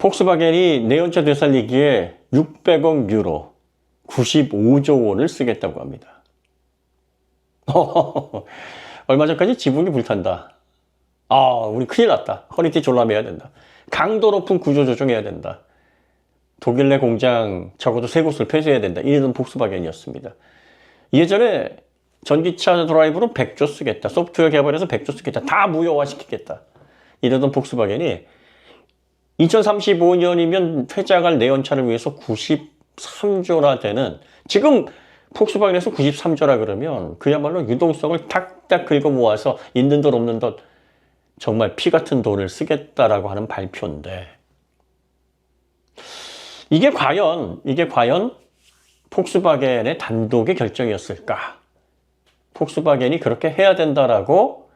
폭스바겐이 내연차 되살리기에 600억 유로, 95조 원을 쓰겠다고 합니다. 얼마 전까지 지붕이 불탄다. 우리 큰일 났다. 허리띠 졸라매야 된다. 강도 높은 구조 조정해야 된다. 독일 내 공장 적어도 3곳을 폐쇄해야 된다. 이런 폭스바겐이었습니다. 예전에 전기차 드라이브로 100조 쓰겠다. 소프트웨어 개발해서 100조 쓰겠다. 다 무효화시키겠다. 이러던 폭스바겐이 2035년이면 퇴장할 내연차를 위해서 93조나 되는, 지금 폭스바겐에서 93조라 그러면 그야말로 유동성을 탁탁 긁어 모아서 있는 돈 없는 돈 정말 피 같은 돈을 쓰겠다라고 하는 발표인데, 이게 과연 폭스바겐의 단독의 결정이었을까? 폭스바겐이 그렇게 해야 된다라고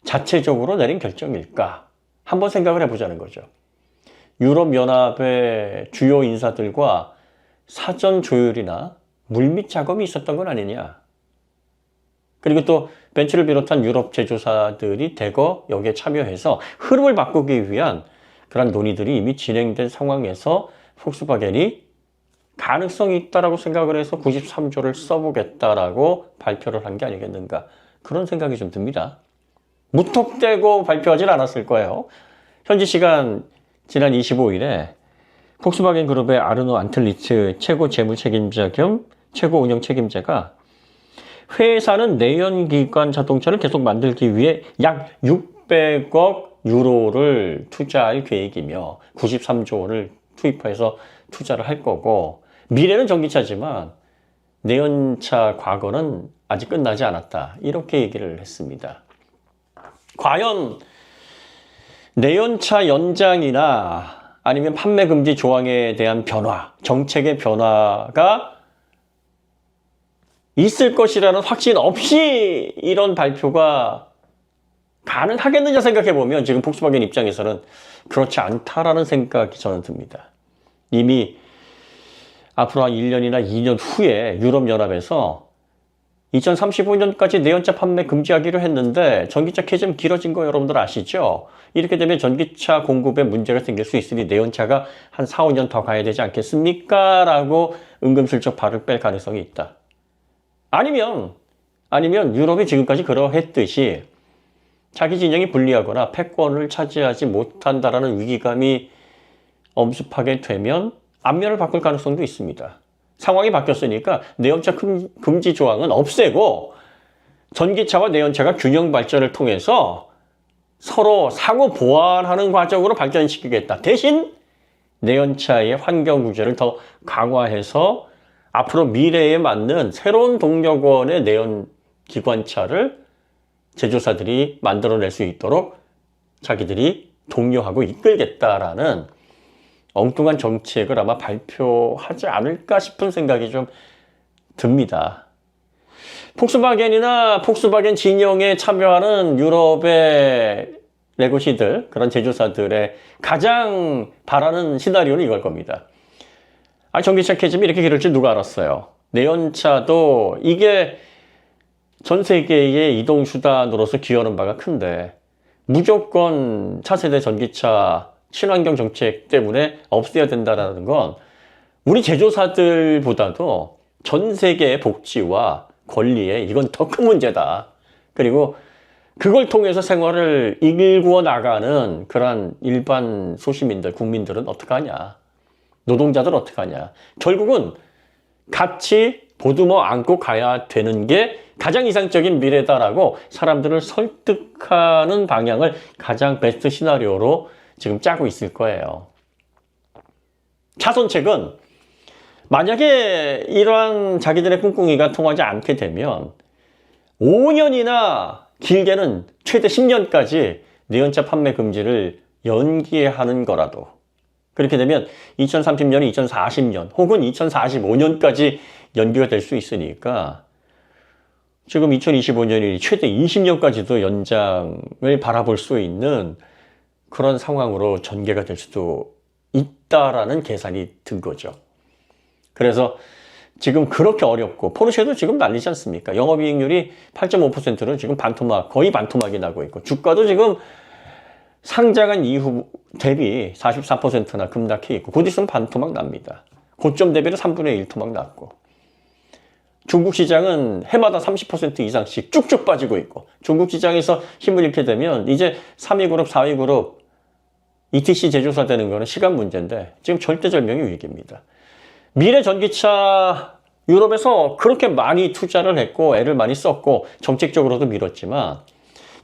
자체적으로 내린 결정일까? 한번 생각을 해보자는 거죠. 유럽연합의 주요 인사들과 사전 조율이나 물밑 작업이 있었던 건 아니냐. 그리고 또 벤츠를 비롯한 유럽 제조사들이 대거 여기에 참여해서 흐름을 바꾸기 위한 그런 논의들이 이미 진행된 상황에서 폭스바겐이 가능성이 있다라고 생각을 해서 93조를 써보겠다라고 발표를 한 게 아니겠는가. 그런 생각이 좀 듭니다. 무턱대고 발표하진 않았을 거예요. 현지 시간 지난 25일에 폭스바겐 그룹의 아르노 안틀리츠 최고 재무 책임자 겸 최고 운영 책임자가 회사는 내연기관 자동차를 계속 만들기 위해 약 600억 유로를 투자할 계획이며 93조 원을 투입해서 투자를 할 거고, 미래는 전기차지만 내연차 과거는 아직 끝나지 않았다. 이렇게 얘기를 했습니다. 과연 내연차 연장이나 아니면 판매 금지 조항에 대한 변화, 정책의 변화가 있을 것이라는 확신 없이 이런 발표가 가능하겠느냐 생각해보면 지금 폭스바겐 입장에서는 그렇지 않다라는 생각이 저는 듭니다. 이미 앞으로 한 1년이나 2년 후에 유럽연합에서 2035년까지 내연차 판매 금지하기로 했는데 전기차 캐즘 길어진 거 여러분들 아시죠? 이렇게 되면 전기차 공급에 문제가 생길 수 있으니 내연차가 한 4, 5년 더 가야 되지 않겠습니까? 라고 은근슬쩍 발을 뺄 가능성이 있다. 아니면 유럽이 지금까지 그러했듯이 자기 진영이 불리하거나 패권을 차지하지 못한다라는 위기감이 엄습하게 되면 안면을 바꿀 가능성도 있습니다. 상황이 바뀌었으니까 내연차 금지 조항은 없애고 전기차와 내연차가 균형 발전을 통해서 서로 상호 보완하는 과정으로 발전시키겠다. 대신 내연차의 환경 구제를 더 강화해서 앞으로 미래에 맞는 새로운 동력원의 내연 기관차를 제조사들이 만들어낼 수 있도록 자기들이 독려하고 이끌겠다라는 엉뚱한 정책을 아마 발표하지 않을까 싶은 생각이 좀 듭니다. 폭스바겐이나 폭스바겐 진영에 참여하는 유럽의 레고시들, 그런 제조사들의 가장 바라는 시나리오는 이걸 겁니다. 전기차 캐즘이 이렇게 길을 줄 누가 알았어요. 내연차도 이게 전 세계의 이동수단으로서 기여하는 바가 큰데 무조건 차세대 전기차 친환경 정책 때문에 없애야 된다는 건 우리 제조사들보다도 전 세계의 복지와 권리에 이건 더 큰 문제다. 그리고 그걸 통해서 생활을 일구어 나가는 그런 일반 소시민들, 국민들은 어떡하냐. 노동자들 어떡하냐. 결국은 같이 보듬어 안고 가야 되는 게 가장 이상적인 미래다라고 사람들을 설득하는 방향을 가장 베스트 시나리오로 지금 짜고 있을 거예요. 차선책은 만약에 이러한 자기들의 꿍꿍이가 통하지 않게 되면 5년이나 길게는 최대 10년까지 내연차 판매 금지를 연기하는 거라도, 그렇게 되면 2030년, 2040년 혹은 2045년까지 연기가 될 수 있으니까 지금 2025년이 최대 20년까지도 연장을 바라볼 수 있는 그런 상황으로 전개가 될 수도 있다라는 계산이 든 거죠. 그래서 지금 그렇게 어렵고, 포르쉐도 지금 난리지 않습니까? 영업이익률이 8.5%로 지금 거의 반토막이 나고 있고, 주가도 지금 상장한 이후 대비 44%나 급락해 있고 곧 있으면 반토막 납니다. 고점 대비로 3분의 1 토막 났고 중국 시장은 해마다 30% 이상씩 쭉쭉 빠지고 있고 중국 시장에서 힘을 잃게 되면 이제 3위 그룹, 4위 그룹 ETC 제조사 되는 거는 시간 문제인데 지금 절대절명의 위기입니다. 미래 전기차 유럽에서 그렇게 많이 투자를 했고 애를 많이 썼고 정책적으로도 밀었지만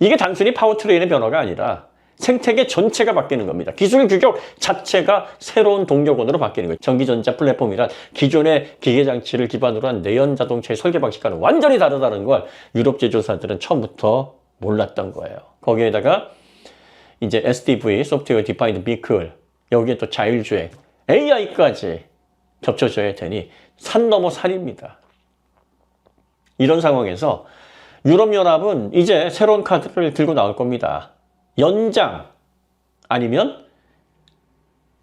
이게 단순히 파워트레인의 변화가 아니라 생태계 전체가 바뀌는 겁니다. 기술 규격 자체가 새로운 동력원으로 바뀌는 거예요. 전기전자 플랫폼이란 기존의 기계장치를 기반으로 한 내연 자동차의 설계 방식과는 완전히 다르다는 걸 유럽 제조사들은 처음부터 몰랐던 거예요. 거기에다가 이제 SDV, 소프트웨어 디파인드 비클, 여기에 또 자율주행, AI까지 겹쳐져야 되니 산 넘어 산입니다. 이런 상황에서 유럽연합은 이제 새로운 카드를 들고 나올 겁니다. 연장 아니면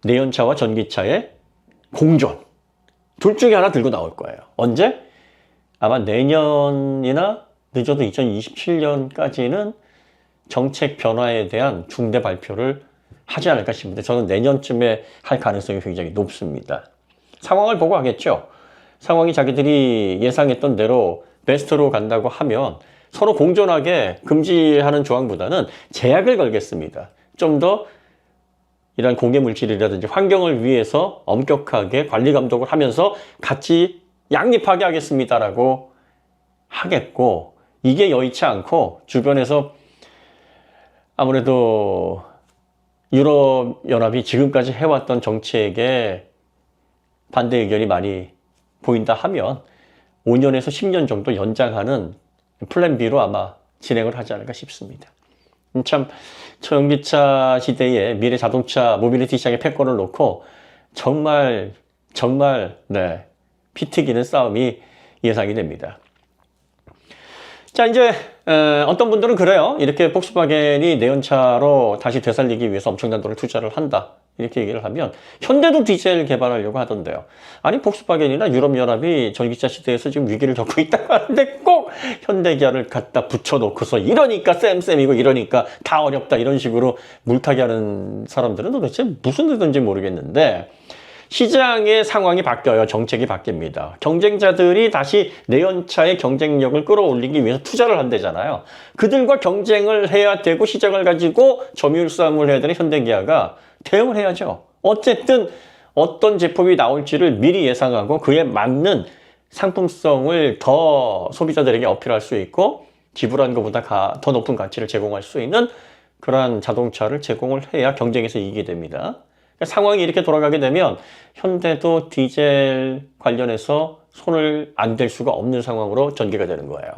내연차와 전기차의 공존 둘 중에 하나 들고 나올 거예요. 언제? 아마 내년이나 늦어도 2027년까지는 정책 변화에 대한 중대 발표를 하지 않을까 싶은데 저는 내년쯤에 할 가능성이 굉장히 높습니다. 상황을 보고 하겠죠. 상황이 자기들이 예상했던 대로 베스트로 간다고 하면 서로 공존하게 금지하는 조항보다는 제약을 걸겠습니다. 좀 더 이런 공해 물질이라든지 환경을 위해서 엄격하게 관리 감독을 하면서 같이 양립하게 하겠습니다라고 하겠고 이게 여의치 않고 주변에서 아무래도 유럽연합이 지금까지 해왔던 정책에 반대 의견이 많이 보인다 하면 5년에서 10년 정도 연장하는 플랜 B로 아마 진행을 하지 않을까 싶습니다. 참 전기차 시대에 미래 자동차 모빌리티 시장의 패권을 놓고 정말 피 튀기는 싸움이 예상이 됩니다. 자 이제 어떤 분들은 그래요. 이렇게 폭스바겐이 내연차로 다시 되살리기 위해서 엄청난 돈을 투자를 한다. 이렇게 얘기를 하면 현대도 디젤 개발하려고 하던데요. 아니 폭스바겐이나 유럽연합이 전기차 시대에서 지금 위기를 겪고 있다고 하는데 꼭 현대기아를 갖다 붙여놓고서 이러니까 쌤이고 이러니까 다 어렵다 이런 식으로 물타기 하는 사람들은 도대체 무슨 뜻인지 모르겠는데 시장의 상황이 바뀌어요. 정책이 바뀝니다. 경쟁자들이 다시 내연차의 경쟁력을 끌어올리기 위해서 투자를 한대잖아요. 그들과 경쟁을 해야 되고 시장을 가지고 점유율 싸움을 해야 되는 현대기아가 대응을 해야죠. 어쨌든 어떤 제품이 나올지를 미리 예상하고 그에 맞는 상품성을 더 소비자들에게 어필할 수 있고 지불한 것보다 더 높은 가치를 제공할 수 있는 그러한 자동차를 제공을 해야 경쟁에서 이기게 됩니다. 상황이 이렇게 돌아가게 되면 현대도 디젤 관련해서 손을 안 댈 수가 없는 상황으로 전개가 되는 거예요.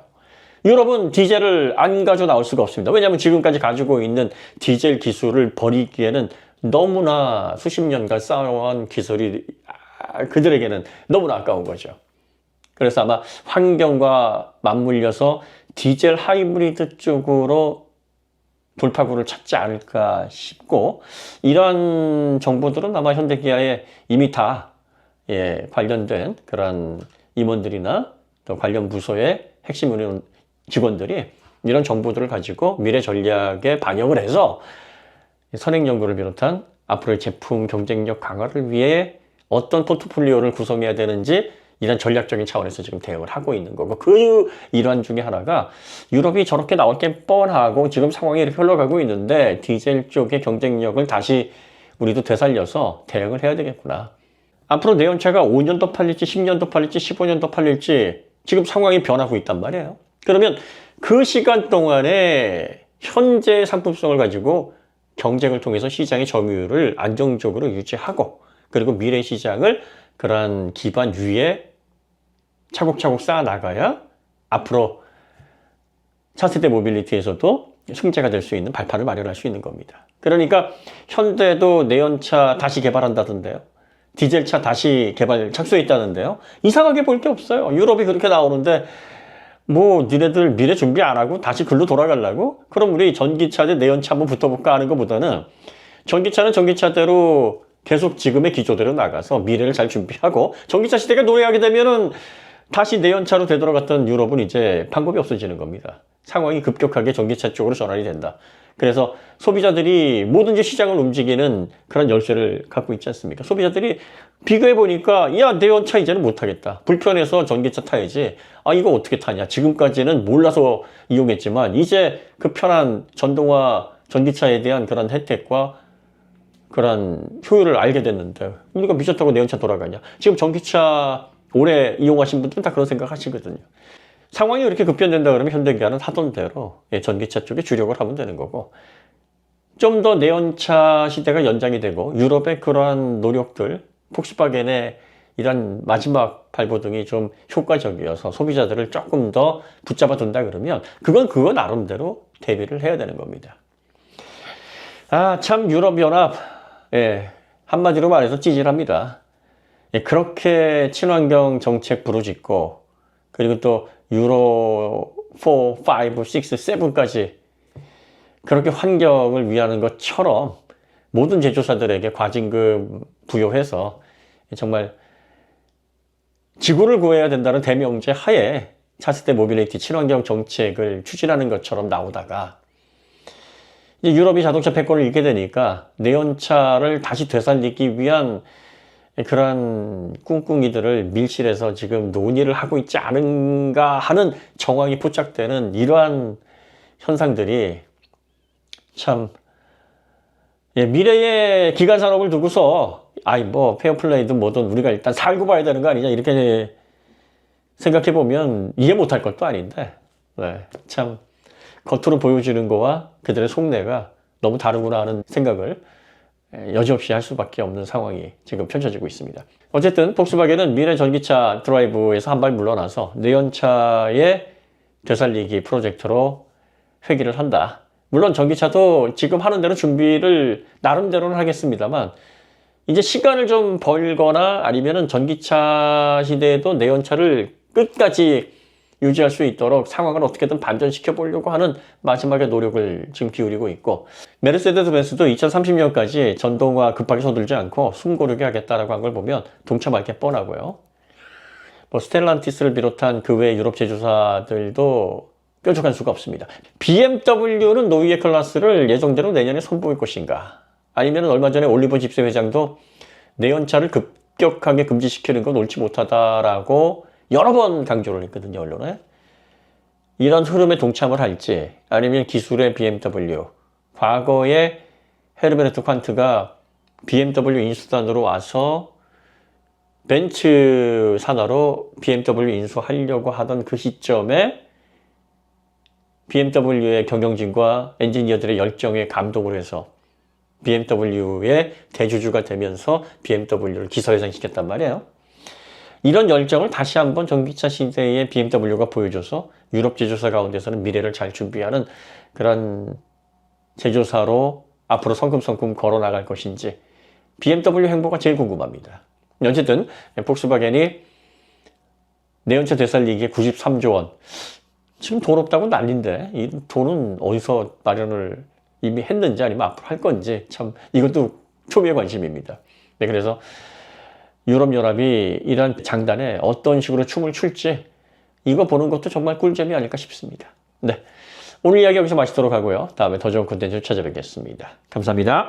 유럽은 디젤을 안 가져 나올 수가 없습니다. 왜냐하면 지금까지 가지고 있는 디젤 기술을 버리기에는 너무나 수십 년간 쌓아온 기술이 그들에게는 너무나 아까운 거죠. 그래서 아마 환경과 맞물려서 디젤 하이브리드 쪽으로 돌파구를 찾지 않을까 싶고 이러한 정보들은 아마 현대기아에 이미 다 관련된 그런 임원들이나 또 관련 부서의 핵심 직원들이 이런 정보들을 가지고 미래 전략에 반영을 해서 선행연구를 비롯한 앞으로의 제품 경쟁력 강화를 위해 어떤 포트폴리오를 구성해야 되는지 이런 전략적인 차원에서 지금 대응을 하고 있는 거고 그 일환 중에 하나가 유럽이 저렇게 나올 게 뻔하고 지금 상황이 이렇게 흘러가고 있는데 디젤 쪽의 경쟁력을 다시 우리도 되살려서 대응을 해야 되겠구나. 앞으로 내연차가 5년 더 팔릴지 10년 더 팔릴지 15년 더 팔릴지 지금 상황이 변하고 있단 말이에요. 그러면 그 시간 동안에 현재 상품성을 가지고 경쟁을 통해서 시장의 점유율을 안정적으로 유지하고 그리고 미래 시장을 그러한 기반 위에 차곡차곡 쌓아 나가야 앞으로 차세대 모빌리티에서도 승자가 될 수 있는 발판을 마련할 수 있는 겁니다. 그러니까 현대도 내연차 다시 개발한다던데요. 디젤차 다시 개발 착수했다는데요. 이상하게 볼 게 없어요. 유럽이 그렇게 나오는데 뭐 니네들 미래 준비 안 하고 다시 글로 돌아가려고? 그럼 우리 전기차 대 내연차 한번 붙어볼까 하는 것보다는 전기차는 전기차대로 계속 지금의 기조대로 나가서 미래를 잘 준비하고 전기차 시대가 노래하게 되면은 다시 내연차로 되돌아갔던 유럽은 이제 방법이 없어지는 겁니다. 상황이 급격하게 전기차 쪽으로 전환이 된다. 그래서 소비자들이 뭐든지 시장을 움직이는 그런 열쇠를 갖고 있지 않습니까? 소비자들이 비교해보니까, 야, 내연차 이제는 못하겠다. 불편해서 전기차 타야지. 아, 이거 어떻게 타냐. 지금까지는 몰라서 이용했지만, 이제 그 편한 전동화 전기차에 대한 그런 혜택과 그런 효율을 알게 됐는데, 우리가 미쳤다고 내연차 돌아가냐. 지금 전기차 오래 이용하신 분들은 다 그런 생각 하시거든요. 상황이 그렇게 급변된다 그러면 현대기아는 하던 대로 전기차 쪽에 주력을 하면 되는 거고, 좀 더 내연차 시대가 연장이 되고 유럽의 그러한 노력들, 폭스바겐의 이런 마지막 발버둥이 좀 효과적이어서 소비자들을 조금 더 붙잡아 둔다 그러면 그건 그거 나름대로 대비를 해야 되는 겁니다. 아, 참 유럽연합, 한마디로 말해서 찌질합니다. 그렇게 친환경 정책 부르짖고, 그리고 또 유로 4, 5, 6, 7까지 그렇게 환경을 위하는 것처럼 모든 제조사들에게 과징금 부여해서 정말 지구를 구해야 된다는 대명제 하에 차세대 모빌리티 친환경 정책을 추진하는 것처럼 나오다가, 이제 유럽이 자동차 패권을 잃게 되니까 내연차를 다시 되살리기 위한 그런 꿍꿍이들을 밀실에서 지금 논의를 하고 있지 않은가 하는 정황이 포착되는 이러한 현상들이 참, 미래의 기간 산업을 두고서 뭐 페어플레이든 뭐든 우리가 일단 살고 봐야 되는 거 아니냐 이렇게 생각해 보면 이해 못할 것도 아닌데, 참 겉으로 보여지는 거와 그들의 속내가 너무 다르구나 하는 생각을 여지없이 할 수밖에 없는 상황이 지금 펼쳐지고 있습니다. 어쨌든 폭스바겐은 미래 전기차 드라이브에서 한 발 물러나서 내연차의 되살리기 프로젝트로 회귀를 한다. 물론 전기차도 지금 하는 대로 준비를 나름대로는 하겠습니다만, 이제 시간을 좀 벌거나 아니면은 전기차 시대에도 내연차를 끝까지 유지할 수 있도록 상황을 어떻게든 반전시켜 보려고 하는 마지막의 노력을 지금 기울이고 있고, 메르세데스 벤츠도 2030년까지 전동화 급하게 서둘지 않고 숨고르게 하겠다라고 한 걸 보면 동참할 게 뻔하고요. 뭐 스텔란티스를 비롯한 그 외 유럽 제조사들도 뾰족한 수가 없습니다. BMW는 노이에 클래스를 예정대로 내년에 선보일 것인가? 아니면 얼마 전에 올리버 집세 회장도 내연차를 급격하게 금지시키는 건 옳지 못하다라고 여러 번 강조를 했거든요, 언론에. 이런 흐름에 동참을 할지, 아니면 기술의 BMW, 과거에 헤르베르트 퀀트가 BMW 인수단으로 와서 벤츠 산하로 BMW 인수하려고 하던 그 시점에 BMW의 경영진과 엔지니어들의 열정에 감동을 해서 BMW의 대주주가 되면서 BMW를 기사회생시켰단 말이에요. 이런 열정을 다시 한번 전기차 시대의 BMW가 보여줘서 유럽 제조사 가운데서는 미래를 잘 준비하는 그런 제조사로 앞으로 성큼성큼 걸어 나갈 것인지 BMW 행보가 제일 궁금합니다. 어쨌든 폭스바겐이 내연차 되살리기에 93조 원, 지금 돈 없다고 난린데 이 돈은 어디서 마련을 이미 했는지 아니면 앞으로 할 건지 참 이것도 초미의 관심입니다. 그래서 유럽연합이 이런 장단에 어떤 식으로 춤을 출지 이거 보는 것도 정말 꿀잼이 아닐까 싶습니다. 오늘 이야기 여기서 마치도록 하고요. 다음에 더 좋은 콘텐츠를 찾아뵙겠습니다. 감사합니다.